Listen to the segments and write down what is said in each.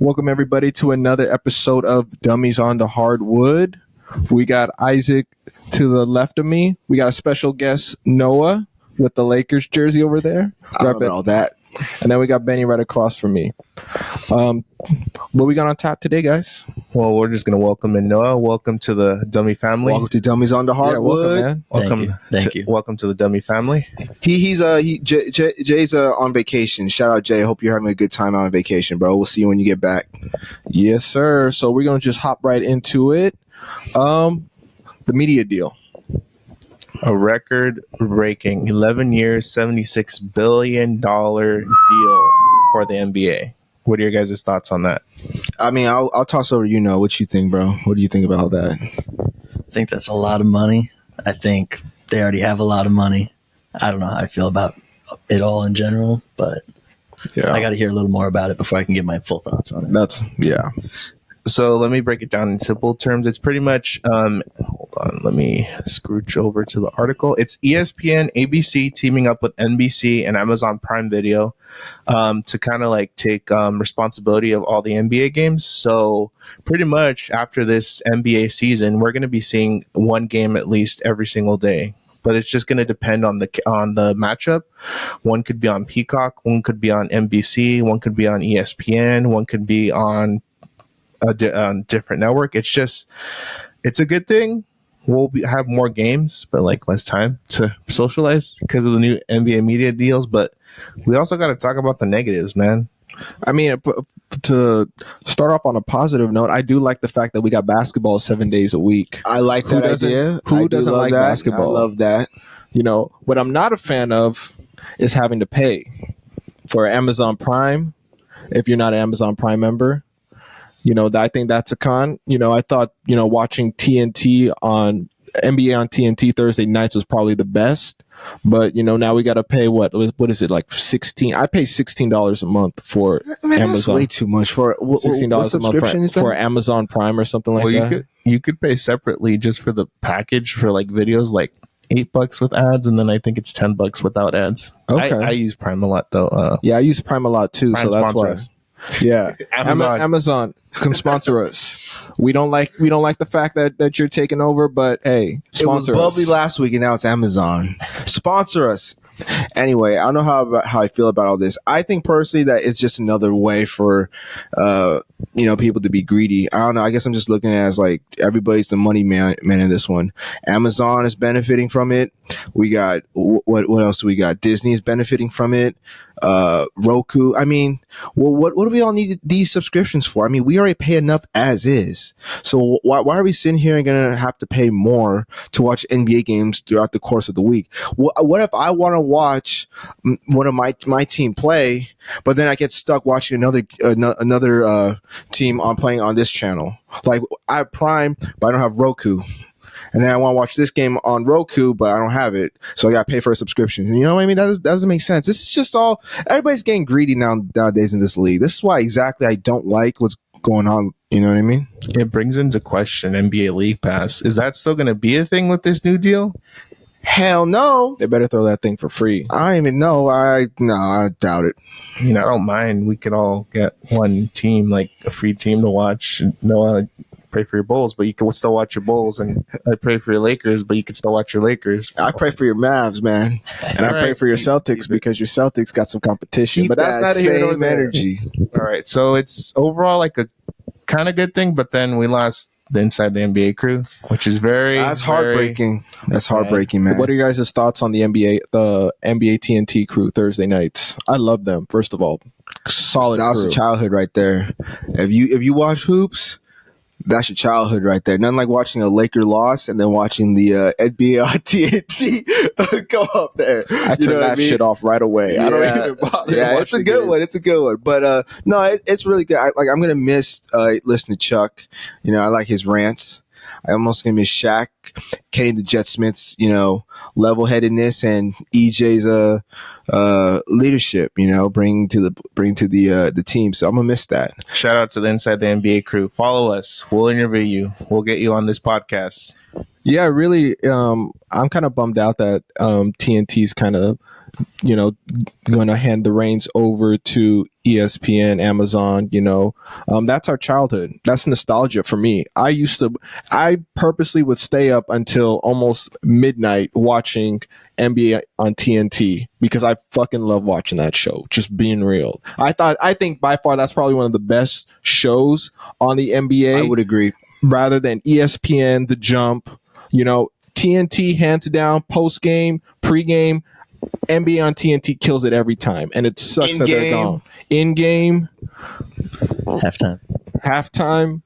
Welcome everybody to another episode of Dummies on the Hardwood. We got Isaac to the left of me. We got a special guest, Noah, with the Lakers jersey over there. I don't know that. And then we got Bennie right across from me. What we got on tap today, guys? Well, we're just going to welcome in Noah. Welcome to the Dummy family. Welcome to Dummies on the Hardwood. Yeah, welcome, man. Thank you. Welcome to the Dummy family. Jay's on vacation. Shout out Jay. Hope you're having a good time on vacation, bro. We'll see you when you get back. Yes, sir. So we're gonna just hop right into it. The media deal. A record-breaking 11 years, $76 billion deal for the NBA. What are your guys' thoughts on that? I mean, I'll toss over to you, Know. What you think, bro? What do you think about that? I think that's a lot of money. I think they already have a lot of money. I don't know how I feel about it all in general, but I got to hear a little more about it before I can give my full thoughts on it. So let me break it down in simple terms. It's pretty much, hold on, let me scooch over to the article. It's ESPN, ABC teaming up with NBC and Amazon Prime Video to kind of like take responsibility of all the NBA games. So pretty much after this NBA season, we're going to be seeing one game at least every single day. But it's just going to depend on the matchup. One could be on Peacock, one could be on NBC, one could be on ESPN, one could be on a different network. It's a good thing. We'll have more games, but like less time to socialize because of the new NBA media deals. But we also got to talk about the negatives, man. I mean, to start off on a positive note, I do like the fact that we got basketball 7 days a week. I like that idea. Who doesn't like basketball? I love that. You know, what I'm not a fan of is having to pay for Amazon Prime if you're not an Amazon Prime member. You know, I think that's a con. You know, I thought, watching TNT on NBA on TNT Thursday nights was probably the best. But, now we got to pay what is it, like 16? I pay $16 a month for Amazon. That's way too much for $16 a month for Amazon Prime or something like that. You could pay separately just for the package for like videos, like $8 with ads, and then I think it's $10 without ads. Okay, I use Prime a lot though. I use Prime a lot too, so that's why. Yeah, Amazon, come sponsor us. We don't like the fact that you're taking over, but hey, sponsor us. It was Bubbly last week, and now it's Amazon. Sponsor us. Anyway, I don't know how I feel about all this. I think personally that it's just another way for people to be greedy. I don't know. I guess I'm just looking at it as like everybody's the money man in this one. Amazon is benefiting from it. We got what else do we got? Disney is benefiting from it. Roku. I mean, well, what do we all need these subscriptions for? I mean, we already pay enough as is. So why are we sitting here and going to have to pay more to watch NBA games throughout the course of the week? What if I want to watch one of my team play, but then I get stuck watching another team playing on this channel? Like I have Prime, but I don't have Roku. And then I want to watch this game on Roku, but I don't have it. So I got to pay for a subscription. You know what I mean? That doesn't make sense. This is just everybody's getting greedy nowadays in this league. This is why exactly I don't like what's going on. You know what I mean? It brings into question NBA League Pass. Is that still going to be a thing with this new deal? Hell no. They better throw that thing for free. I don't even know. I doubt it. I don't mind. We could all get one team, like a free team to watch. Pray for your Bulls, but you can still watch your Bulls, and I pray for your Lakers, but you can still watch your Lakers. I pray for your Mavs, man, and I pray for your Celtics because your Celtics got some competition. But that's not same energy. All right, so it's overall like a kind of good thing, but then we lost the Inside the NBA crew, which is that's heartbreaking. That's heartbreaking, man. What are your guys' thoughts on the NBA TNT crew Thursday nights? I love them. First of all, solid. That was a childhood right there. If you watch hoops, that's your childhood right there. Nothing like watching a Laker loss and then watching the NBA on TNT go up there. I turn that shit off right away. Yeah. I don't even bother. Yeah, it's a good one. It's a good one. But no, it's really good. I'm gonna miss listening to Chuck. I like his rants. I'm almost gonna miss Shaq, Kenny the Jet Smith's, level-headedness, and EJ's leadership. Bring to the team. So I'm gonna miss that. Shout out to the Inside the NBA crew. Follow us. We'll interview you. We'll get you on this podcast. Yeah, really. I'm kind of bummed out that TNT's kind of going to hand the reins over to ESPN, Amazon, that's our childhood. That's nostalgia for me. I purposely would stay up until almost midnight watching NBA on TNT because I fucking love watching that show. Just being real. I think by far that's probably one of the best shows on the NBA. I would agree. Rather than ESPN, The Jump, TNT hands down, post game, pre game. NBA on TNT kills it every time, and it sucks that they're gone. In game, halftime,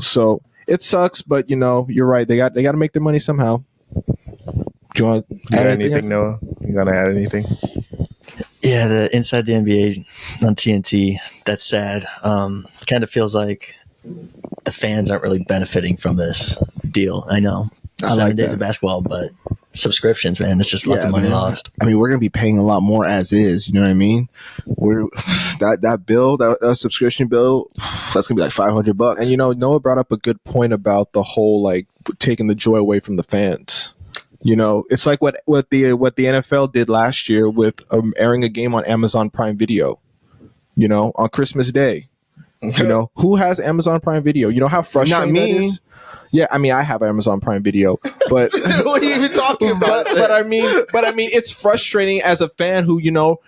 so it sucks, but you're right. They got to make their money somehow. Do you want to add anything, Noah? You gonna add anything? Yeah, the Inside the NBA on TNT. That's sad. It kind of feels like the fans aren't really benefiting from this deal. I know. 7 days of basketball, but subscriptions, man, it's just lots of money lost. I mean, we're gonna be paying a lot more as is. You know what I mean? We're that bill, that subscription bill, that's gonna be like $500. And Noah brought up a good point about the whole like taking the joy away from the fans. It's like what the NFL did last year with airing a game on Amazon Prime Video. On Christmas Day. Who has Amazon Prime Video? You know how frustrating that is? Yeah, I mean, I have Amazon Prime Video, but what are you even talking about? But I mean, it's frustrating as a fan who,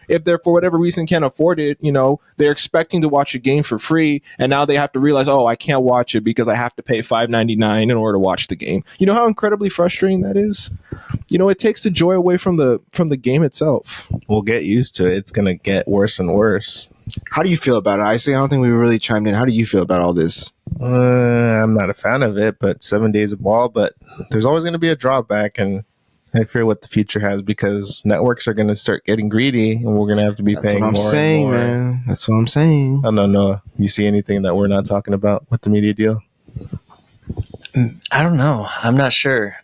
if they're for whatever reason can't afford it, they're expecting to watch a game for free, and now they have to realize, oh, I can't watch it because I have to pay $5.99 in order to watch the game. You know how incredibly frustrating that is? It takes the joy away from the game itself. We'll get used to it. It's gonna get worse and worse. How do you feel about it? I don't think we really chimed in. How do you feel about all this? I'm not a fan of it, but 7 days of ball. But there's always going to be a drawback, and I fear what the future has because networks are going to start getting greedy, and we're going to have to be paying more. That's what I'm saying, man. That's what I'm saying. I don't know. You see anything that we're not talking about with the media deal? I don't know. I'm not sure.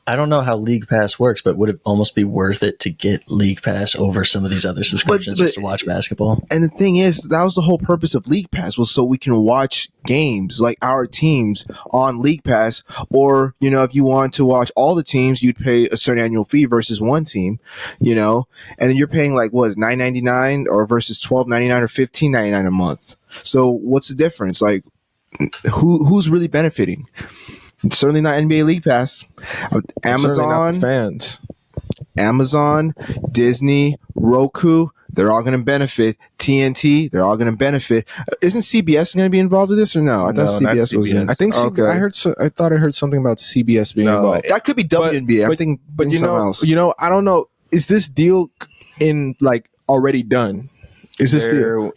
I don't know how League Pass works, but would it almost be worth it to get League Pass over some of these other subscriptions just to watch basketball? And the thing is, that was the whole purpose of League Pass, was so we can watch games like our teams on League Pass. Or, if you want to watch all the teams, you'd pay a certain annual fee versus one team, and then you're paying like what, $9.99 or versus $12.99 or $15.99 a month. So what's the difference? Like, who's really benefiting? It's certainly not NBA League Pass. Amazon, fans. Amazon, Disney, Roku, they're all going to benefit. TNT, they're all going to benefit. Isn't CBS going to be involved in this or no? I thought CBS was in. I think I thought I heard something about CBS being involved. That could be WNBA. I think, but else. I don't know. Is this deal already done? Is this deal?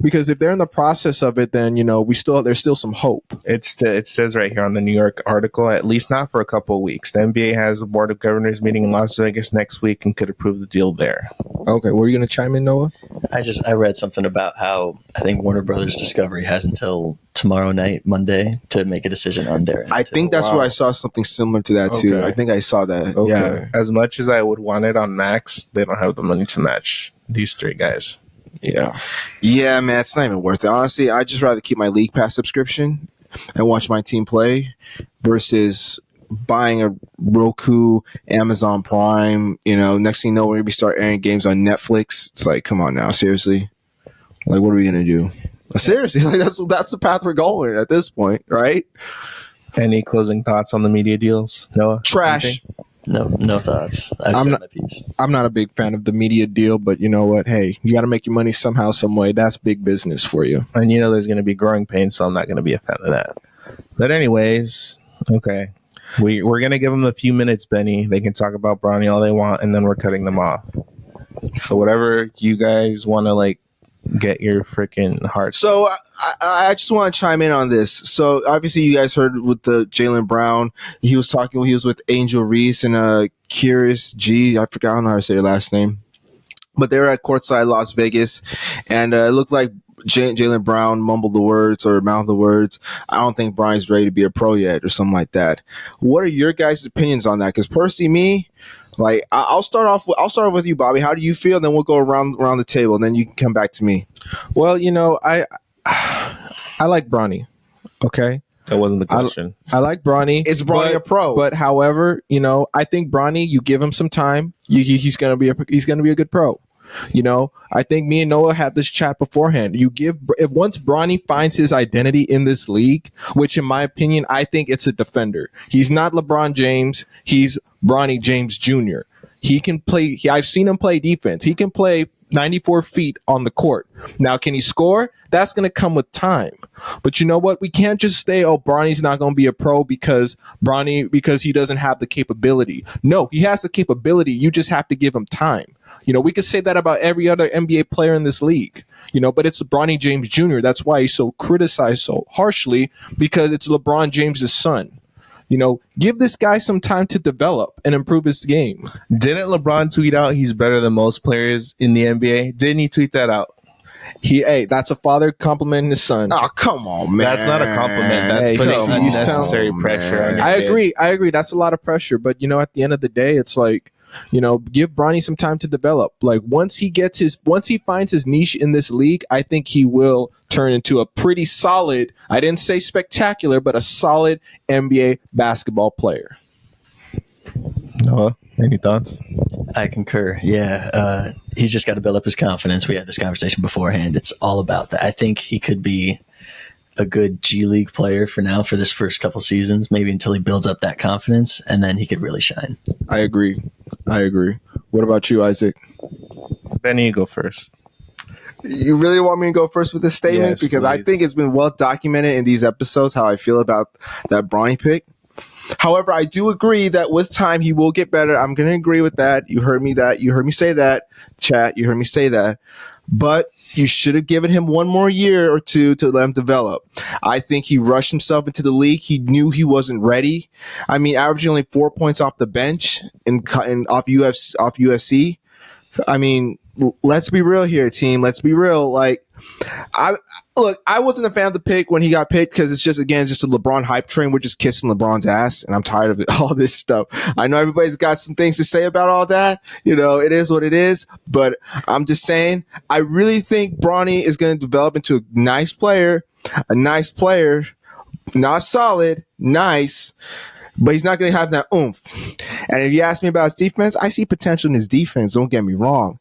Because if they're in the process of it, then there's still some hope. It says right here on the New York article, at least not for a couple of weeks. The NBA has a board of governors meeting in Las Vegas next week and could approve the deal there. Okay, were you going to chime in, Noah? I read something about how I think Warner Brothers Discovery has until tomorrow night, Monday, to make a decision on their end. I think that's where I saw something similar to that too. I think I saw that. Okay. Yeah, as much as I would want it on Max, they don't have the money to match these three guys. Yeah, man, it's not even worth it. Honestly, I'd just rather keep my League Pass subscription and watch my team play versus buying a Roku, Amazon Prime. Next thing you know, we're going to start airing games on Netflix. It's like, come on now, seriously? Like, what are we going to do? Seriously, that's the path we're going at this point, right? Any closing thoughts on the media deals, Noah? Trash. Anything? No thoughts. I'm not a big fan of the media deal, but you know what? Hey, you got to make your money somehow, some way. That's big business for you. And there's going to be growing pains, so I'm not going to be a fan of that. But anyways, okay. We're going to give them a few minutes, Benny. They can talk about Bronny all they want, and then we're cutting them off. So whatever you guys want to get your freaking heart. So I just want to chime in on this. So obviously you guys heard with the Jaylen Brown, he was with Angel Reese and Curious G. I forgot, I don't know how to say your last name, but they were at courtside Las Vegas, and it looked like Jaylen Brown mumbled the words or mouthed the words, "I don't think Bronny's ready to be a pro yet," or something like that. What are your guys' opinions on that? Because personally, me, I'll start off with you, Bobby. How do you feel? Then we'll go around the table, and then you can come back to me. Well, I like Bronny. Okay, That wasn't the question. I like Bronny. Is Bronny a pro? But however, you know, I think Bronny, you give him some time, he's gonna be a good pro. You know, I think me and Noah had this chat beforehand. If once Bronny finds his identity in this league, which in my opinion, I think it's a defender. He's not LeBron James. He's Bronny James Jr. He can play. I've seen him play defense. He can play 94 feet on the court. Now, can he score? That's going to come with time. But you know what? We can't just say, oh, Bronny's not going to be a pro because he doesn't have the capability. No, he has the capability. You just have to give him time. You know, we could say that about every other NBA player in this league, you know, but it's Bronny James Jr. That's why he's so criticized so harshly, because it's LeBron James's son. You know, give this guy some time to develop and improve his game. Didn't LeBron tweet out he's better than most players in the NBA? Didn't he tweet that out? That's a father complimenting his son. Oh, come on, man. That's not a compliment. That's putting unnecessary pressure on your kid. I agree. That's a lot of pressure. But, you know, at the end of the day, it's like, you know, give Bronny some time to develop. Like once he finds his niche in this league, I think he will turn into a pretty solid, I didn't say spectacular, but a solid NBA basketball player. Noah, any thoughts? I concur. Yeah. He's just got to build up his confidence. We had this conversation beforehand. It's all about that. I think he could be a good G League player for now, for this first couple seasons, maybe until he builds up that confidence, and then he could really shine. I agree. What about you, Isaac? Benny, you go first. You really want me to go first with this statement? Yes, because please. I think it's been well documented in these episodes how I feel about that Bronny pick. However, I do agree that with time he will get better. I'm going to agree with that. You heard me say that, chat. You heard me say that. But you should have given him one more year or two to let him develop. I think he rushed himself into the league. He knew he wasn't ready. I mean, averaging only 4 points off the bench off USC. I mean, let's be real here, team. Let's be real. Like, I wasn't a fan of the pick when he got picked because it's just a LeBron hype train. We're just kissing LeBron's ass, and I'm tired of all this stuff. I know everybody's got some things to say about all that. You know, it is what it is. But I'm just saying, I really think Bronny is going to develop into a nice player, not solid, nice. But he's not going to have that oomph. And if you ask me about his defense, I see potential in his defense. Don't get me wrong.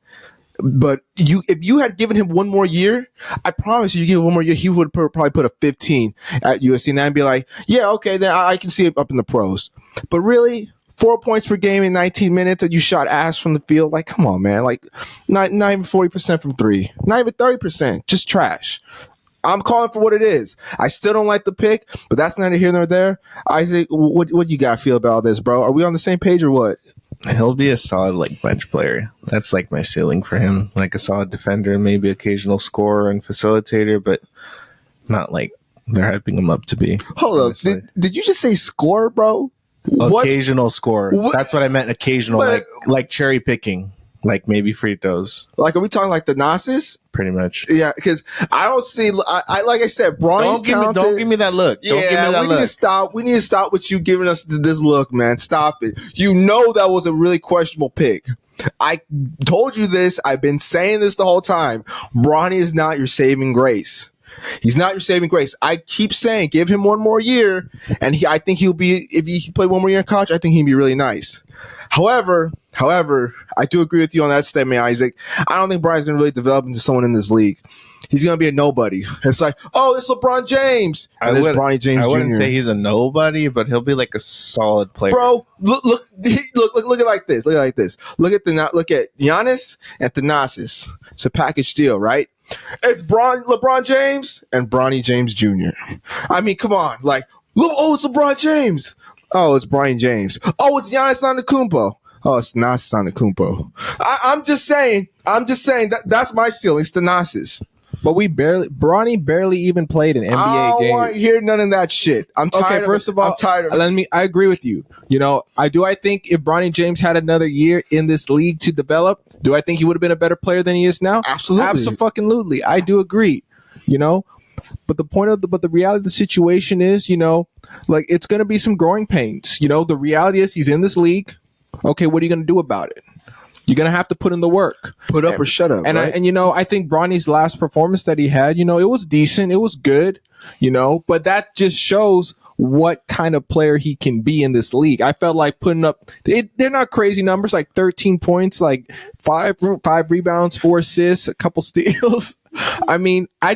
But if you had given him one more year, I promise you give him one more year, he would probably put a 15 at USC. And I'd be like, yeah, okay, then I can see it up in the pros. But really, 4 points per game in 19 minutes and you shot ass from the field? Like, come on, man. Like, not even 40% from three. Not even 30%. Just trash. I'm calling for what it is. I still don't like the pick, but that's neither here nor there. Isaac, what you got to feel about this, bro? Are we on the same page or what? He'll be a solid bench player. That's my ceiling for him. Like a solid defender, maybe occasional scorer and facilitator, but not like they're hyping him up to be. Hold honestly. Up. Did you just say score, bro? Occasional scorer. That's what I meant. Occasional, like cherry picking. Like maybe free throws. Like, are we talking like the Nazis? Pretty much. Yeah, because I don't see. I like I said, Bronny's talented. Don't give me that look. Don't give me that look. We need to stop with you giving us this look, man. Stop it. You know that was a really questionable pick. I told you this. I've been saying this the whole time. Bronny is not your saving grace. He's not your saving grace. I keep saying, give him one more year, and I think he'll be. If he play one more year in college, I think he'd be really nice. However, I do agree with you on that statement, Isaac. I don't think Bronny's going to really develop into someone in this league. He's going to be a nobody. It's like, oh, it's LeBron James. Bronny James Jr. I wouldn't say he's a nobody, but he'll be like a solid player. Bro, look at it like this. Look at Giannis and Thanasis. It's a package deal, right? It's LeBron James and Bronny James Jr. I mean, come on. Like, look, oh, it's LeBron James. Oh, it's Brian James. Oh, it's Giannis Antetokounmpo. Oh, it's Giannis Antetokounmpo. I'm just saying that's my ceiling. It's Thanasis. But Bronny barely even played an NBA game. I don't want to hear none of that shit. I'm tired. Okay, first of all, I'm tired of it. I agree with you. You know, I think if Bronny James had another year in this league to develop, do I think he would have been a better player than he is now? Absolutely. Absolutely. I do agree. You know, but the reality of the situation is, you know, like it's going to be some growing pains. You know, the reality is he's in this league. Okay, what are you going to do about it? You're going to have to put in the work. Put up or shut up. And right? I think Bronny's last performance that he had, you know, it was decent. It was good, you know, but that just shows what kind of player he can be in this league. I felt like putting up, they're not crazy numbers, like 13 points, like five rebounds, 4 assists, a couple steals. I mean, we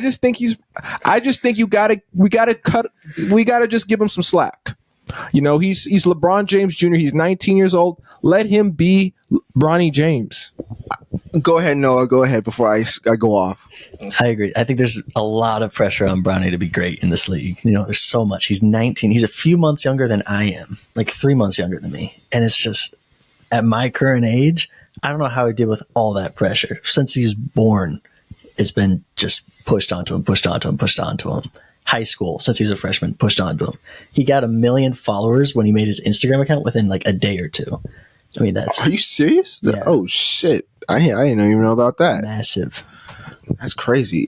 gotta just give him some slack. You know, he's LeBron James Jr. He's 19 years old. Let him be Bronny James. Go ahead, Noah. Go ahead before I go off. I agree. I think there's a lot of pressure on Bronny to be great in this league. You know, there's so much. He's 19. He's a few months younger than I am, like 3 months younger than me. And it's just, at my current age, I don't know how he deal with all that pressure. Since he was born, it's been just pushed onto him. High school, since he was a freshman, pushed onto him. He got 1 million followers when he made his Instagram account within like a day or two. I mean, that's... Are you serious? Yeah. Oh, shit. I didn't even know about that. Massive. That's crazy.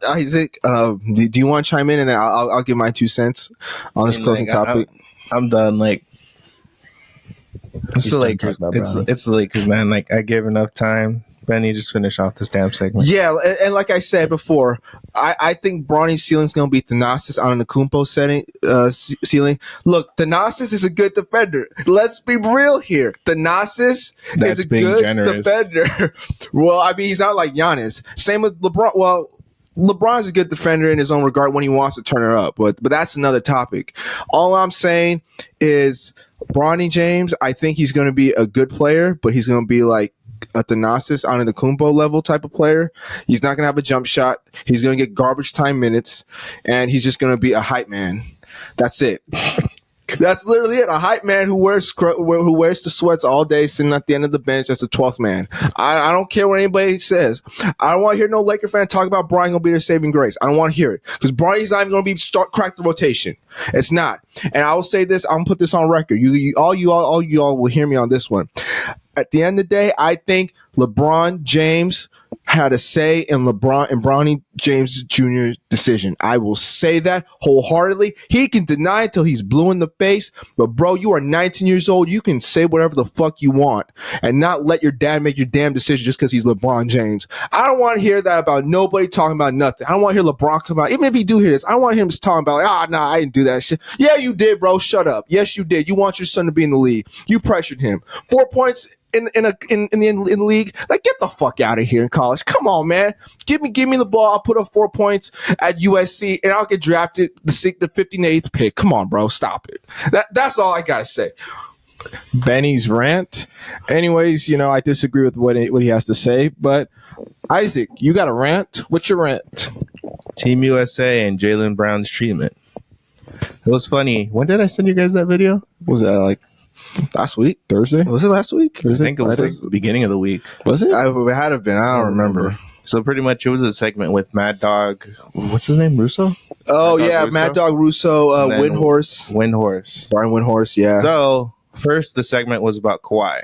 Isaac, do you want to chime in, and then I'll give my 2 cents on this closing topic? I'm done. Like, it's the Lakers. It's the Lakers, man. Like, I gave enough time. Benny, just finish off this damn segment. Yeah, and like I said before, I think Bronny's ceiling is going to be Thanasis on the Kumpo ceiling. Look, Thanasis is a good defender. Let's be real here. Thanasis is a good defender. Well, I mean, he's not like Giannis. Same with LeBron. Well, LeBron's a good defender in his own regard when he wants to turn her up, but that's another topic. All I'm saying is Bronny James, I think he's going to be a good player, but he's going to be like a Thanasis on an Akumpo level type of player. He's not going to have a jump shot. He's going to get garbage time minutes, and he's just going to be a hype man. That's it. That's literally it. A hype man who wears the sweats all day, sitting at the end of the bench as the 12th man. I don't care what anybody says. I don't want to hear no Laker fan talk about Bronny going to be their saving grace. I don't want to hear it because Bronny's not even going to be crack the rotation. It's not. And I will say this. I'm going to put this on record. All you all will hear me on this one. At the end of the day, I think LeBron James had a say in LeBron and Bronny James Jr.'s decision. I will say that wholeheartedly. He can deny it till he's blue in the face, but bro, you are 19 years old. You can say whatever the fuck you want and not let your dad make your damn decision just because he's LeBron James. I don't want to hear that about nobody talking about nothing. I don't want to hear LeBron come out. Even if he do hear this, I don't want to hear him just talking about, I didn't do that shit. Yeah, you did, bro. Shut up. Yes, you did. You want your son to be in the league. You pressured him. 4 points in the league. Like, get the fuck out of here in college. Come on, man. Give me the ball. I'll put up 4 points at USC and I'll get drafted the 58th pick. Come on, bro. Stop it. That's all I gotta say. Benny's rant. Anyways, I disagree with what he has to say, but Isaac, you got a rant? What's your rant? Team USA and Jaylen Brown's treatment. It was funny. When did I send you guys that video? Was that like last week? Thursday? Was it last week? Thursday? I think it was like the beginning of the week. Was it? It had to have been. I don't remember. So pretty much it was a segment with Mad Dog. What's his name? Russo? Oh, yeah. Mad Dog Russo. Windhorse. Brian Windhorse, yeah. So first the segment was about Kawhi.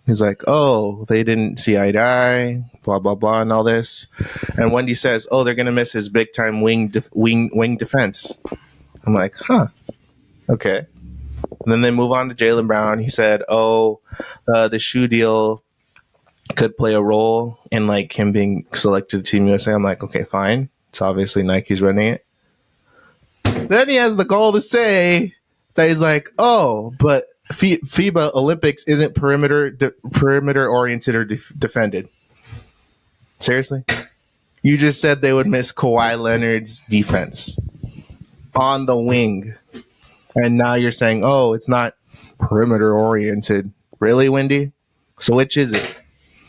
He's like, oh, they didn't see eye to eye, blah, blah, blah, and all this. And Wendy says, oh, they're going to miss his big-time wing defense. I'm like, huh. Okay. And then they move on to Jaylen Brown. He said, oh, the shoe deal could play a role in like him being selected to Team USA. I'm like, okay, fine. It's obviously Nike's running it. Then he has the gall to say that he's like, oh, but FIBA Olympics isn't perimeter oriented or defended. Seriously? You just said they would miss Kawhi Leonard's defense on the wing. And now you're saying, oh, it's not perimeter oriented. Really, Wendy? So which is it?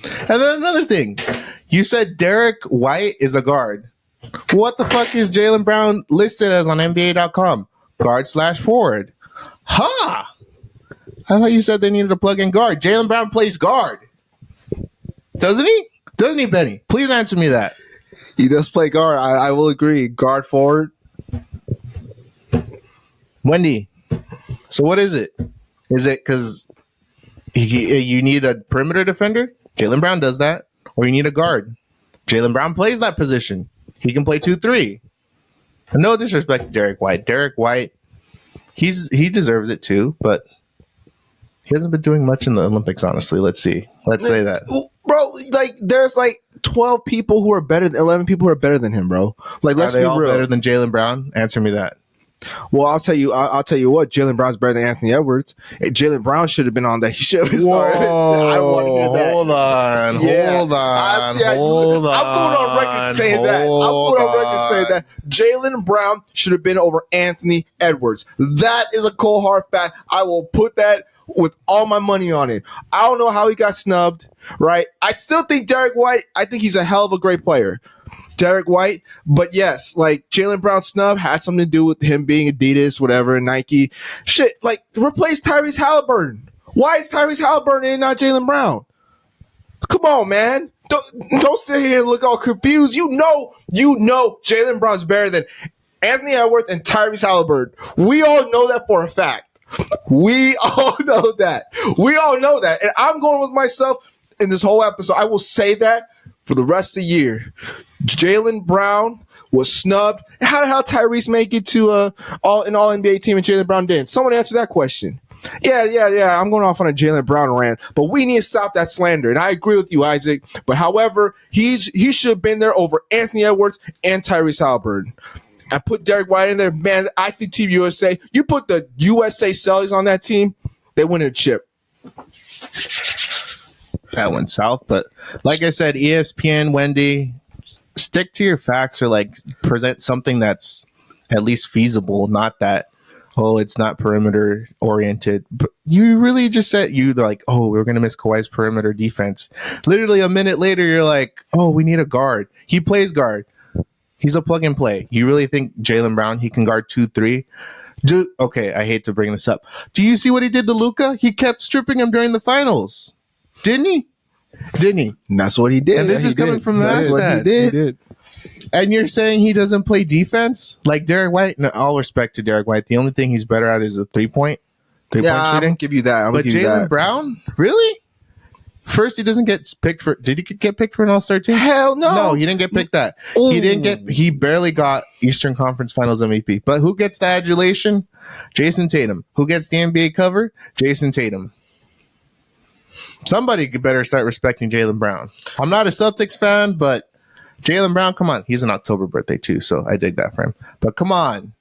And then another thing. You said Derek White is a guard. What the fuck is Jaylen Brown listed as on NBA.com? Guard/forward. Ha! I thought you said they needed a plug-in guard. Jaylen Brown plays guard. Doesn't he? Doesn't he, Benny? Please answer me that. He does play guard. I will agree. Guard forward. Wendy, so what is it? Is it because you need a perimeter defender? Jaylen Brown does that. Or you need a guard. Jaylen Brown plays that position. He can play 2-3. And no disrespect to Derek White. Derek White, he deserves it too, but he hasn't been doing much in the Olympics, honestly. Let's see. Let's say that. Bro, like, there's like 12 people who are better than 11 people who are better than him, bro. Like, let's be real. Better than Jaylen Brown? Answer me that. Well, I'll tell you what. Jaylen Brown's better than Anthony Edwards. Jaylen Brown should have been on that. He should have started. I want to hear that. Hold on. I'm going on record saying that. Jaylen Brown should have been over Anthony Edwards. That is a cold hard fact. I will put that with all my money on it. I don't know how he got snubbed, right? I still think Derek White, I think he's a hell of a great player. Derek White, but yes, like Jaylen Brown snub had something to do with him being Adidas, whatever, Nike. Shit, like replace Tyrese Halliburton. Why is Tyrese Halliburton and not Jaylen Brown? Come on, man. Don't sit here and look all confused. You know Jaylen Brown's better than Anthony Edwards and Tyrese Halliburton. We all know that for a fact. We all know that. And I'm going with myself in this whole episode. I will say that for the rest of the year. Jaylen Brown was snubbed. How the hell Tyrese make it to an all-NBA team and Jaylen Brown didn't? Someone answer that question. Yeah. I'm going off on a Jaylen Brown rant, but we need to stop that slander. And I agree with you, Isaac. But however, he should have been there over Anthony Edwards and Tyrese Halliburton. I put Derek White in there. Man, I think Team USA, you put the USA Celtics on that team, they win a chip. That went south. But like I said, ESPN, Wendy, stick to your facts or like present something that's at least feasible, not that, oh, it's not perimeter oriented. But you really just said they're like, oh, we're going to miss Kawhi's perimeter defense. Literally a minute later, you're like, oh, we need a guard. He plays guard. He's a plug and play. You really think Jaylen Brown, he can guard 2-3? Okay, I hate to bring this up. Do you see what he did to Luka? He kept stripping him during the finals. Didn't he? And that's what he did. And this is coming from that. That's what he did. And you're saying he doesn't play defense? Like Derek White? No, all respect to Derek White. The only thing he's better at is the three-point shooting. I'm going to give you that. But Jaylen Brown? Really? First, he doesn't get picked for. Did he get picked for an All-Star team? Hell no. No, he didn't get picked that. Ooh. He barely got Eastern Conference Finals MVP. But who gets the adulation? Jason Tatum. Who gets the NBA cover? Jason Tatum. Somebody better start respecting Jaylen Brown. I'm not a Celtics fan, but Jaylen Brown, come on. He's an October birthday too, so I dig that for him. But come on.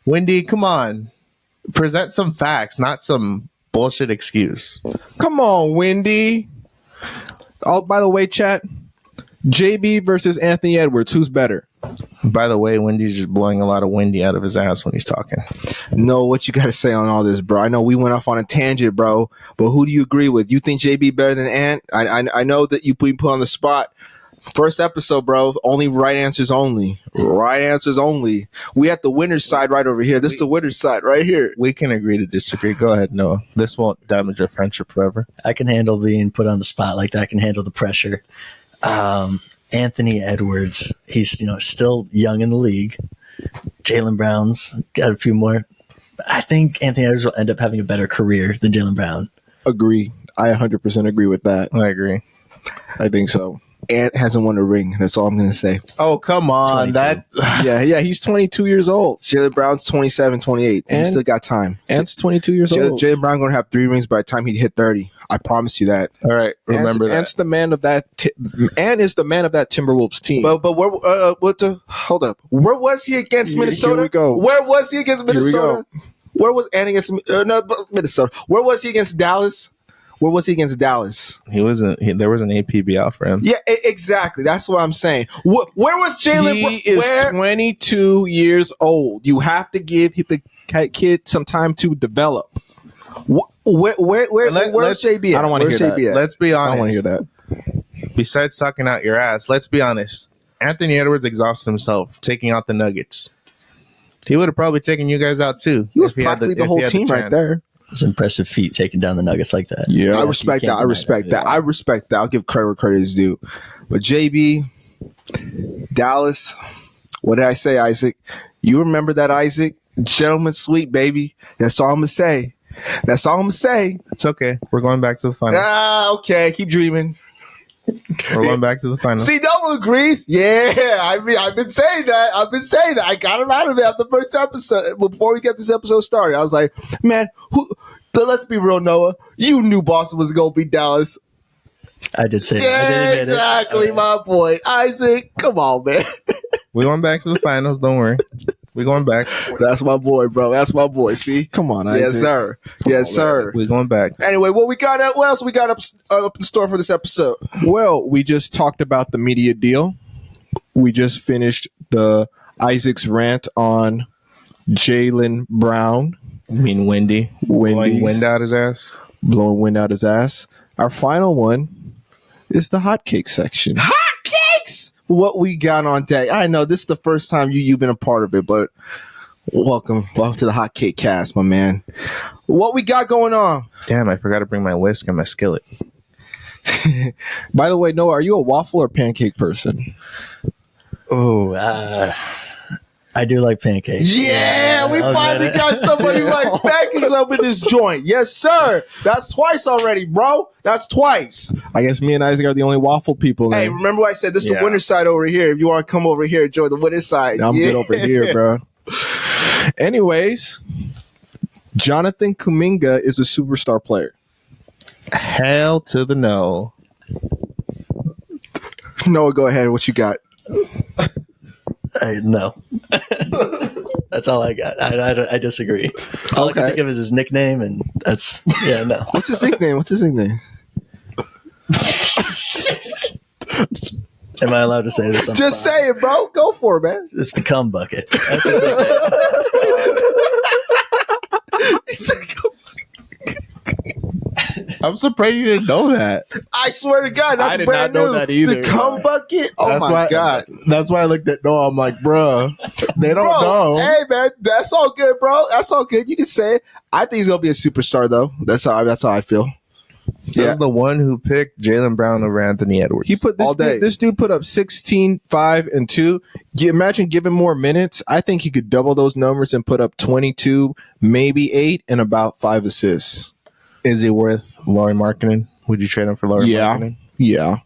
Wendy, come on. Present some facts, not some bullshit excuse. Come on, Wendy. Oh, by the way, chat, JB versus Anthony Edwards, who's better? By the way, Wendy's just blowing a lot of Wendy out of his ass when he's talking. No, what you got to say on all this, bro? I know we went off on a tangent, bro, but who do you agree with? You think JB better than Ant? I know that you put on the spot. First episode, bro. Only right answers only. Right answers only. We at the winner's side right over here. This is the winner's side right here. We can agree to disagree. Go ahead, Noah. This won't damage our friendship forever. I can handle being put on the spot like that. I can handle the pressure. Anthony Edwards, he's still young in the league. Jaylen Brown's got a few more. I think Anthony Edwards will end up having a better career than Jaylen Brown. Agree. I 100% agree with that. I agree. I think so. Ant hasn't won a ring. That's all I'm going to say. Oh, come on. Yeah, he's 22 years old. Jaylen Brown's 27, 28. And he still got time. Ant's 22 years old. Jaylen Brown going to have 3 rings by the time he hit 30. I promise you that. All right. Remember that. Ant's the man of that. Ant is the man of that Timberwolves team. But hold up. Where was he against Minnesota? Here we go. Where was he against Minnesota? Where was Ant against Minnesota? Where was he against Dallas? Where was he against Dallas? There was an APB out for him. Yeah, exactly. That's what I'm saying. Where was Jaylen? He is 22 years old. You have to give the kid some time to develop. Where's JB at? I don't want to hear that. Let's be honest. I don't want to hear that. Besides sucking out your ass, let's be honest. Anthony Edwards exhausted himself taking out the Nuggets. He would have probably taken you guys out too. He was practically the whole team right there. It's an impressive feat taking down the Nuggets like that. Yeah, I respect that. I respect that. I'll give credit where credit is due. But JB, Dallas, what did I say, Isaac? You remember that, Isaac? Gentleman sweep, baby. That's all I'm going to say. That's all I'm going to say. It's okay. We're going back to the final. Okay. Keep dreaming. We're going back to the final. See, no one agrees. Yeah, I've been saying that. I got him out of it after the first episode. Before we get this episode started, I was like, man, but let's be real, Noah. You knew Boston was going to beat Dallas. I did say that. Yeah, exactly, my boy. Isaac, come on, man. We went back to the finals. Don't worry. We going back. That's my boy, bro. That's my boy. See? Come on, Isaac. Yes, sir. Yes, sir. We going back. Anyway, what else we got up in store for this episode? Well, we just talked about the media deal. We just finished the Isaac's rant on Jaylen Brown. You mean Wendy? Blowing wind out his ass? Blowing wind out his ass. Our final one is the hotcake section. Hotcakes! What we got on deck? I know this is the first time you've been a part of it, but welcome to the Hotcake Cast, my man. What we got going on? Damn, I forgot to bring my whisk and my skillet. By the way, Noah, are you a waffle or pancake person? Oh, I do like pancakes. Yeah, we finally got somebody who like pancakes up in this joint. Yes, sir. That's twice already, bro. That's twice. I guess me and Isaac are the only waffle people. Hey, remember what I said? This is the winter side over here. If you want to come over here, enjoy the winter side. I'm good over here, bro. Anyways, Jonathan Kuminga is a superstar player. Hell to the no. Noah, go ahead. What you got? No. That's all I got. I disagree. All I can think of is his nickname, and that's no. What's his nickname? Am I allowed to say this? Just say it, bro. Go for it, man. It's the cum bucket. That's his nickname. I'm surprised you didn't know that. I swear to God, that's I did brand not know new. that either. The cum bucket? Oh, That's my why, God. That's why I looked at Noah. I'm like, bruh, they don't Bro, know. hey, man, that's all good, bro. That's all good. You can say it. I think he's going to be a superstar, though. That's how I feel. This is the one who picked Jaylen Brown over Anthony Edwards. He put this All day. dude, this dude put up 16, 5, and 2. Imagine giving more minutes. I think he could double those numbers and put up 22, maybe 8, and about 5 assists. Is he worth Lauri Markkanen? Would you trade him for Lauri Markkanen? Yeah.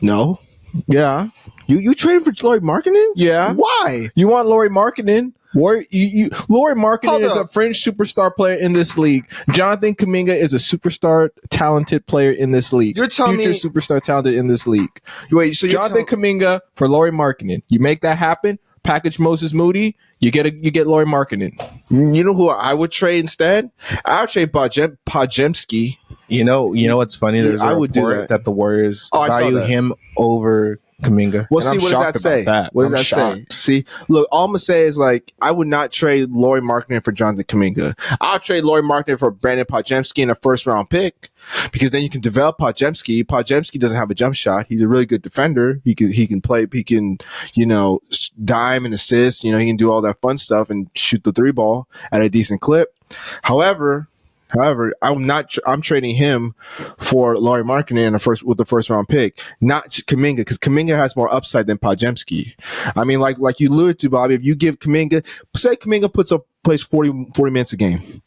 No. Yeah. You traded for Lauri Markkanen? Yeah. Why? You want Lauri Markkanen? Lauri Markkanen Hold is up. a fringe superstar player in this league. Jonathan Kuminga is a superstar talented player in this league. You're telling Future me- superstar talented in this league. Wait, so you're Jonathan Kuminga for Lauri Markkanen. You make that happen. Package Moses Moody. You get Lauri Markkanen. You know who I would trade instead? I would trade Podziemski. You know what's funny? There's I a would do report that. the Warriors Oh, I saw value that. him over Kuminga. Well, And see, I'm what does shocked that say? about that. What I'm does that shocked. say? See, look, all I'm going to say is, like, I would not trade Lauri Markkanen for Jonathan Kuminga. I'll trade Lauri Markkanen for Brandon Podziemski in a first-round pick because then you can develop Podziemski. Podziemski doesn't have a jump shot. He's a really good defender. He can play. He can, dime and assist. He can do all that fun stuff and shoot the 3-ball at a decent clip. However, I'm trading him for Lauri Markkanen with the first round pick, not Kuminga, because Kuminga has more upside than Podziemski. I mean, like you alluded to, Bobby, if you give say Kuminga plays 40 minutes a game,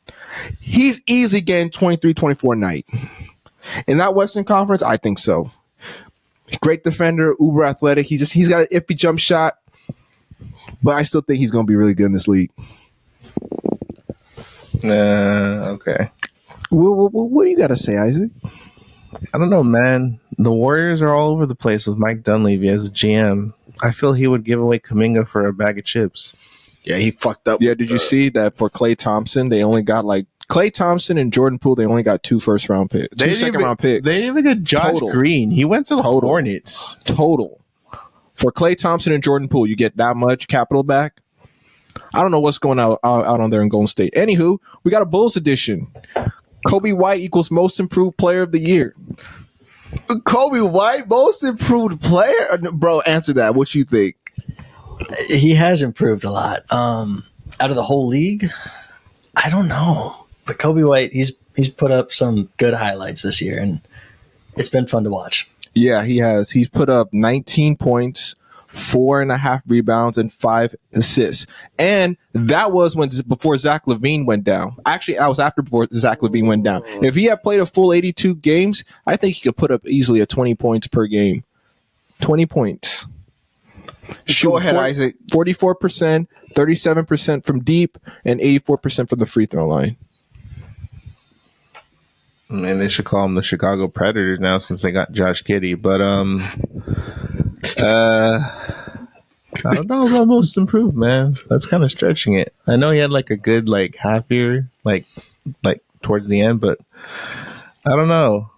he's easily getting 23, 24 a night. In that Western Conference, I think so. Great defender, uber athletic. He's got an iffy jump shot, but I still think he's going to be really good in this league. Okay. What do you got to say, Isaac? I don't know, man. The Warriors are all over the place with Mike Dunleavy as a GM. I feel he would give away Kuminga for a bag of chips. Yeah, he fucked up. Yeah, did you see that for Klay Thompson, they only got Klay Thompson and Jordan Poole, they only got 2 first-round picks, 2 second-round picks. They didn't even get Josh Total. Green. He went to the Hornets. Total. For Klay Thompson and Jordan Poole, you get that much capital back. I don't know what's going out on there in Golden State. Anywho, we got a Bulls edition. Kobe White equals most improved player of the year. Kobe White, most improved player? Bro, answer that. What you think? He has improved a lot. Out of the whole league, I don't know. But Kobe White, he's put up some good highlights this year, and it's been fun to watch. Yeah, he has. He's put up 19 points, 4.5 rebounds, and 5 assists. And that was before Zach LaVine went down. Actually, that was before Zach LaVine went down. If he had played a full 82 games, I think he could put up easily 20 points per game. 20 points. Go ahead, Isaac. 44%, 37% from deep, and 84% from the free throw line. Man, they should call them the Chicago Predators now since they got Josh Giddey. But I don't know about most improved, man. That's kind of stretching it. I know he had like a good like half year, like towards the end, but I don't know.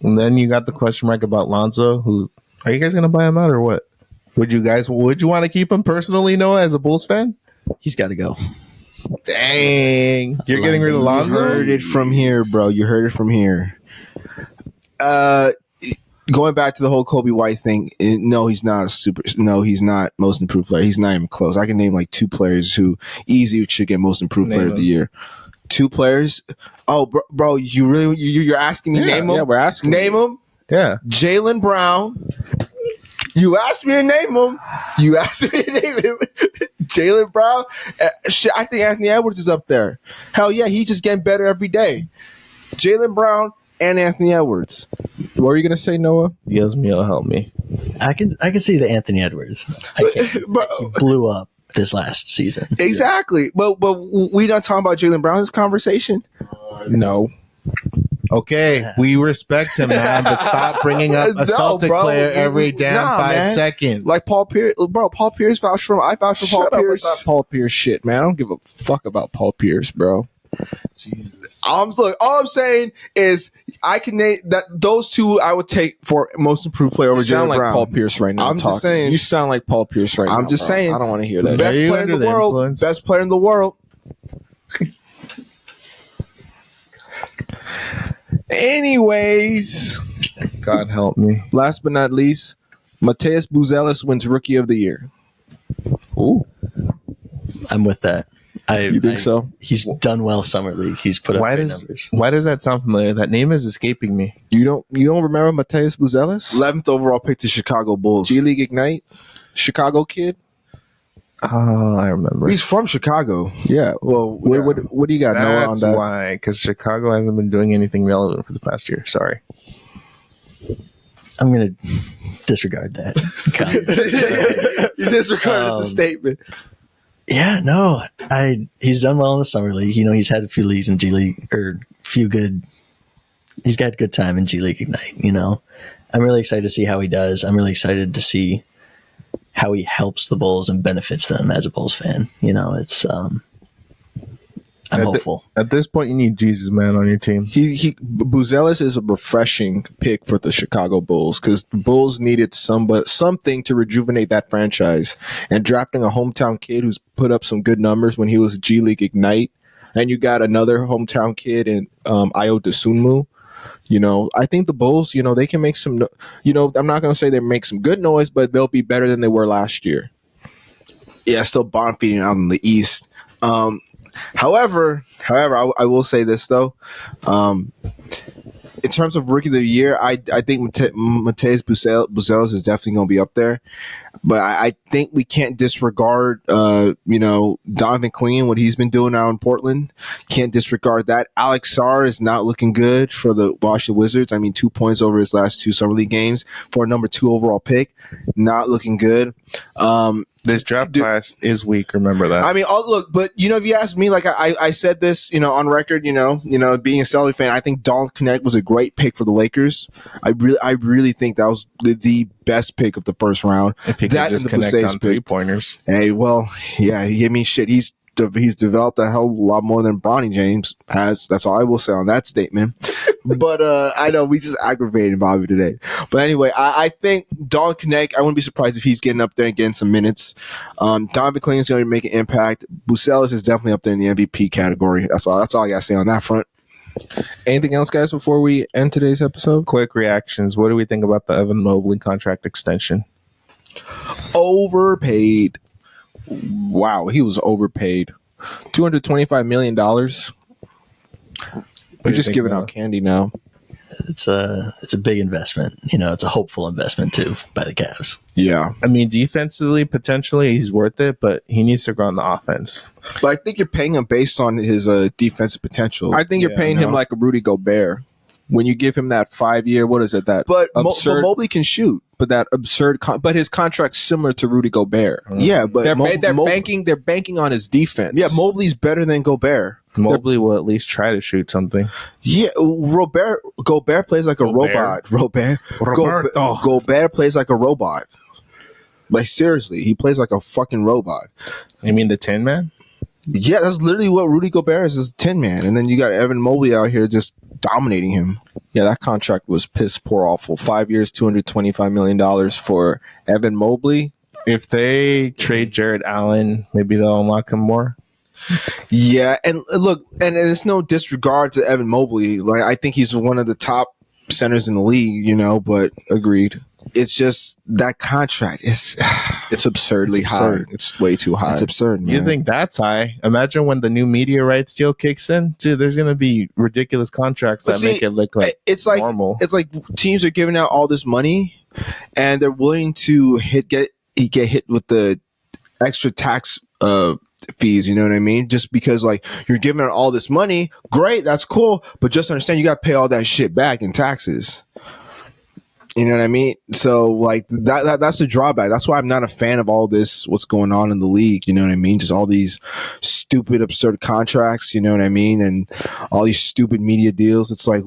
And then you got the question mark about Lonzo. Who are you guys gonna buy him out or what? Would you want to keep him personally, Noah, as a Bulls fan? He's got to go. Dang, you're getting rid of You Lonzo. heard it from here, bro. You heard it from here. Going back to the whole Kobe White thing, no, he's not he's not most improved player. He's not even close. I can name like 2 players who easily should get most improved player of the year. 2 players. Oh, bro, you're asking me name them? Yeah, we're asking. Name them. Yeah, Jaylen Brown. You asked me to name him. Jaylen Brown. I think Anthony Edwards is up there. Hell yeah, he's just getting better every day. Jaylen Brown and Anthony Edwards. What were you gonna say, Noah? Dios mío, help me. I can see the Anthony Edwards. He blew up this last season. Exactly. But we not talking about Jaylen Brown in this conversation. No. Okay, we respect him, man, but stop bringing up a Celtic player every damn 5 seconds. Like Paul Pierce, bro. Paul Pierce vouched for him. I vouched for Paul Pierce. Up with that Paul Pierce shit, man. I don't give a fuck about Paul Pierce, bro. Jesus. All I'm saying is I can name that those 2 I would take for most improved player over Jaylen Sound like Brown. Paul Pierce right now. I'm just saying. You sound like Paul Pierce right now. I'm just saying. I don't want to hear that. Best player in the world. influence? Best player in the world. Anyways, God help me. last but not least, Mateus Buzelis wins Rookie of the Year. Ooh. I'm with that. You think so? He's done well summer league. He's put up great numbers. Why does that sound familiar? That name is escaping me. You don't remember Mateus Buzelis? 11th overall pick to Chicago Bulls. G League Ignite, Chicago kid. Oh, I remember. He's from Chicago. Yeah. Well, what do you got, Noah, on That's that? why, because Chicago hasn't been doing anything relevant for the past year. Sorry. I'm going to disregard that. You disregarded the statement. Yeah, no. He's done well in the summer league. He's had a few leagues in G League, or he's got good time in G League Ignite. I'm really excited to see how he does. I'm really excited to see how he helps the Bulls and benefits them as a Bulls fan. It's I'm hopeful. At this point, you need Jesus, man, on your team. Buzelis is a refreshing pick for the Chicago Bulls because the Bulls needed something to rejuvenate that franchise, and drafting a hometown kid who's put up some good numbers when he was G League Ignite, and you got another hometown kid in Ayo Dosunmu. I think the Bulls, they can make some, I'm not going to say they make some good noise, but they'll be better than they were last year. Yeah, still bottom feeding out in the East. However, I will say this though. In terms of Rookie of the Year, I think Mateus Buzelis is definitely going to be up there. But I think we can't disregard, Donovan Clean, what he's been doing now in Portland. Can't disregard that. Alex Sarr is not looking good for the Washington Wizards. 2 points over his last 2 summer league games for a number 2 overall pick. Not looking good. This draft class is weak. Remember that. Look, but if you ask me, like I said this, on record, being a Celtics fan, I think Dalton Connect was a great pick for the Lakers. I really think that was the best pick of the first round. If he could just connect on 3-pointers. Hey, well, yeah, shit. He's developed a hell of a lot more than Bronny James has. That's all I will say on that statement. But I know we just aggravated Bobby today. But anyway, I think Dalton Connect, I wouldn't be surprised if he's getting up there and getting some minutes. Donovan Clean is going to make an impact. Buzelis is definitely up there in the MVP category. That's all I got to say on that front. Anything else, guys, before we end today's episode? Quick reactions. What do we think about the Evan Mobley contract extension? Overpaid. Wow, he was overpaid. $225 million. We're just giving out candy now. It's a big investment. It's a hopeful investment too by the Cavs. Yeah. Defensively, potentially he's worth it, but he needs to grow on the offense. But I think you're paying him based on his defensive potential. I think you're paying him like a Rudy Gobert. When you give him that 5-year, what is it? That but absurd. But Mobley can shoot. But that absurd. But his contract's similar to Rudy Gobert. Yeah, but they're banking on his defense. Yeah, Mobley's better than Gobert. Mobley will at least try to shoot something. Yeah, Gobert plays like a robot. Gobert plays like a robot. Like, seriously, he plays like a fucking robot. You mean the Tin Man? Yeah, that's literally what Rudy Gobert is, Tin Man. And then you got Evan Mobley out here just dominating him. Yeah, that contract was piss poor awful. 5 years, $225 million for Evan Mobley. If they trade Jared Allen, maybe they'll unlock him more. Yeah, and look, and it's no disregard to Evan Mobley. Like, I think he's one of the top centers in the league, you know, but Agreed. it's just that contract. It's absurdly high. It's way too high. It's absurd, man. You think that's high? Imagine when the new media rights deal kicks in. Dude, there's going to be ridiculous contracts that make it look like it's like normal. It's like teams are giving out all this money, and they're willing to get hit with the extra tax fees. You know what I mean? Just because like you're giving out all this money, great, that's cool, but just understand you got to pay all that shit back in taxes. You know what I mean? So like that's the drawback. That's why I'm not a fan of all this, what's going on in the league. You know what I mean? Just all these stupid, absurd contracts. You know what I mean? And all these stupid media deals. It's like,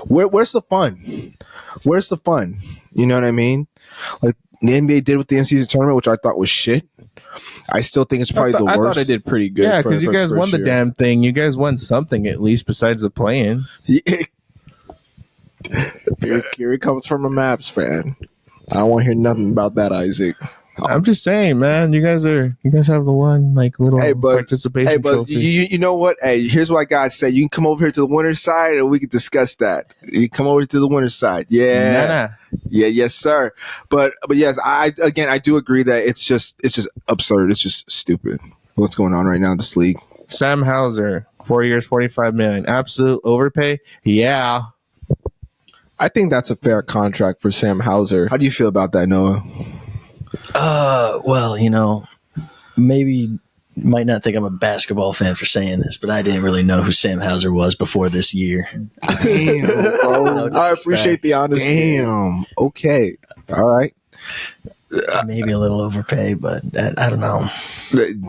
where's the fun? Where's the fun? You know what I mean? Like the NBA did with the in-season tournament, which I thought was shit. I still think it's probably the worst. I thought I did pretty good. Yeah, because you guys won the damn thing. You guys won something at least besides the play-in. Here it comes from a Mavs fan. I don't want to hear nothing about that, Isaac. I'm just saying, man. You guys have the one like little participation trophy. You know what? Hey, here's what I gotta say. You can come over here to the winner's side, and we can discuss that. You come over to the winner's side. Yeah, yeah, yes, sir. But yes, I do agree that it's just absurd. It's just stupid. What's going on right now in this league? Sam Hauser, 4 years, $45 million, absolute overpay. Yeah. I think that's a fair contract for Sam Hauser. How do you feel about that, Noah? Well, you know, maybe you might not think I'm a basketball fan for saying this, but I didn't really know who Sam Hauser was before this year. Damn, bro. No I appreciate the honesty. Damn. Okay. All right. Maybe a little overpay, but I don't know.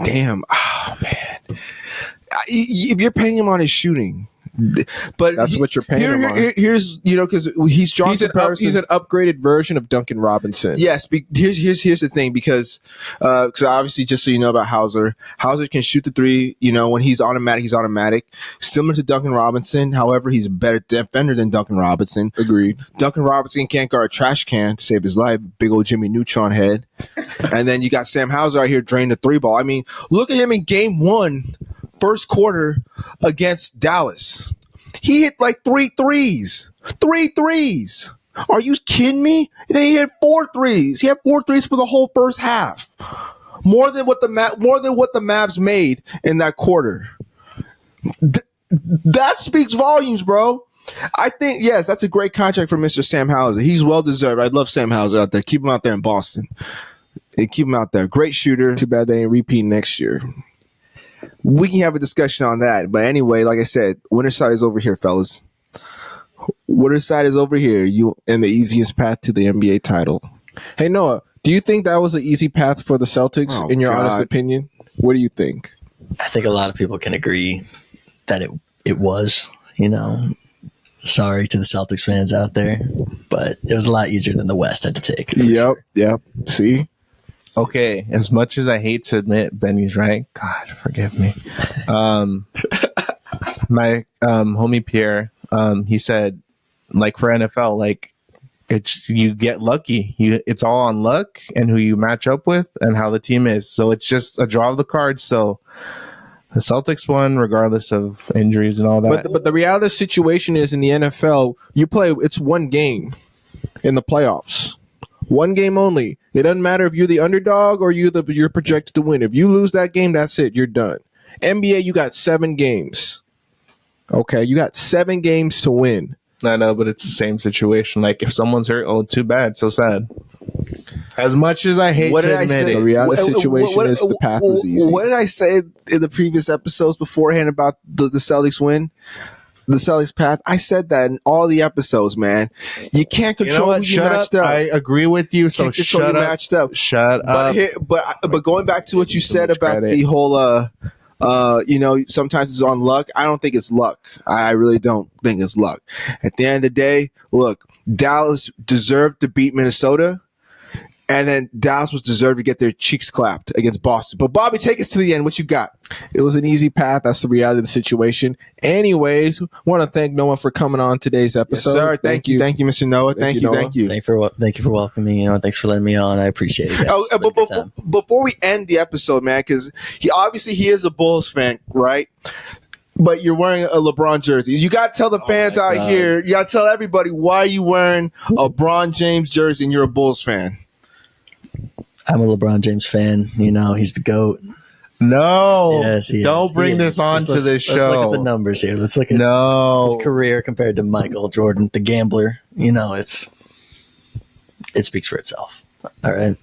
Damn. Oh, man. If you're paying him on his shooting, but that's what you're paying him on. Here's, you know, because he's an upgraded version of Duncan Robinson. Yes, here's the thing, because obviously, just so you know about Hauser can shoot the three. You know, when he's automatic, similar to Duncan Robinson. However, he's a better defender than Duncan Robinson. Agreed. Duncan Robinson can't guard a trash can to save his life. Big old Jimmy Neutron head. And then you got Sam Hauser out here draining the three ball. I mean, look at him in game 1. First quarter against Dallas. He hit like 3 threes. 3 threes. Are you kidding me? And then he hit 4 threes. He had 4 threes for the whole first half. More than what the Mavs made in that quarter. That speaks volumes, bro. I think, yes, that's a great contract for Mr. Sam Hauser. He's well deserved. I love Sam Hauser out there. Keep him out there in Boston. Keep him out there. Great shooter. Too bad they ain't repeat next year. We can have a discussion on that. But anyway, like I said, winner side is over here, fellas. Winner side is over here. You and the easiest path to the NBA title. Hey, Noah, do you think that was an easy path for the Celtics, in your honest opinion? What do you think? I think a lot of people can agree that it was, you know. Sorry to the Celtics fans out there, but it was a lot easier than the West had to take. Yep. See? Okay, as much as I hate to admit Benny's right, God forgive me. My homie Pierre, he said, like for NFL, like you get lucky. It's all on luck and who you match up with and how the team is. So it's just a draw of the cards. So the Celtics won regardless of injuries and all that. But the reality of the situation is in the NFL, it's one game in the playoffs. One game only. It doesn't matter if you're the underdog or you're projected to win. If you lose that game, that's it. You're done. NBA, you got 7 games. Okay, you got 7 games to win. I know, but it's the same situation. Like if someone's hurt, oh, too bad, so sad. As much as I hate to admit it, the reality situation is the path was easy. What did I say in the previous episodes beforehand about the Celtics win? The Celtics path. I said that in all the episodes, man. You can't control who you matched up. I agree with you. So shut up. Matched up. Shut up. But going back to what you said about the whole, you know, sometimes it's on luck. I don't think it's luck. I really don't think it's luck. At the end of the day, look, Dallas deserved to beat Minnesota. And then Dallas was deserved to get their cheeks clapped against Boston. But Bobby, take us to the end. What you got? It was an easy path. That's the reality of the situation. Anyways, want to thank Noah for coming on today's episode. Yes, sir. Thank you. Thank you, Mr. Noah. Thank you. Noah. Thank you. Thank you for welcoming me. Thanks for letting me on. I appreciate it. But before we end the episode, man, because he is a Bulls fan, right? But you're wearing a LeBron jersey. You got to tell the fans out here, you got to tell everybody why you wearing a LeBron James jersey and you're a Bulls fan. I'm a LeBron James fan. He's the GOAT. No. Yes, don't bring this on to this show. Let's look at the numbers here. Let's look at his career compared to Michael Jordan, the gambler. It speaks for itself. All right.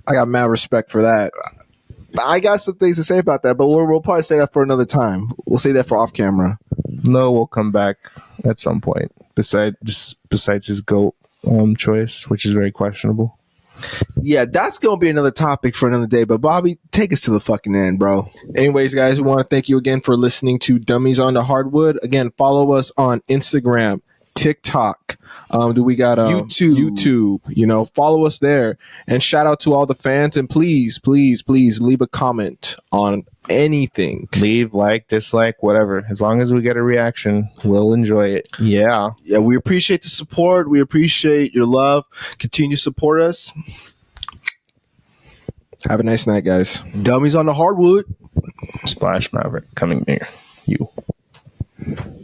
I got mad respect for that. I got some things to say about that, but we'll probably say that for another time. We'll say that for off camera. No, we'll come back at some point. Besides his GOAT choice, which is very questionable. Yeah, that's going to be another topic for another day. But Bobby, take us to the fucking end, bro. Anyways, guys, we want to thank you again for listening to Dummies on the Hardwood. Again, follow us on Instagram, TikTok. We got YouTube. Follow us there. And shout out to all the fans. And please leave a comment on anything. Leave, like, dislike, whatever. As long as we get a reaction, we'll enjoy it. Yeah, we appreciate the support. We appreciate your love. Continue to support us. Have a nice night, guys. Dummies on the Hardwood. Splash Maverick coming near.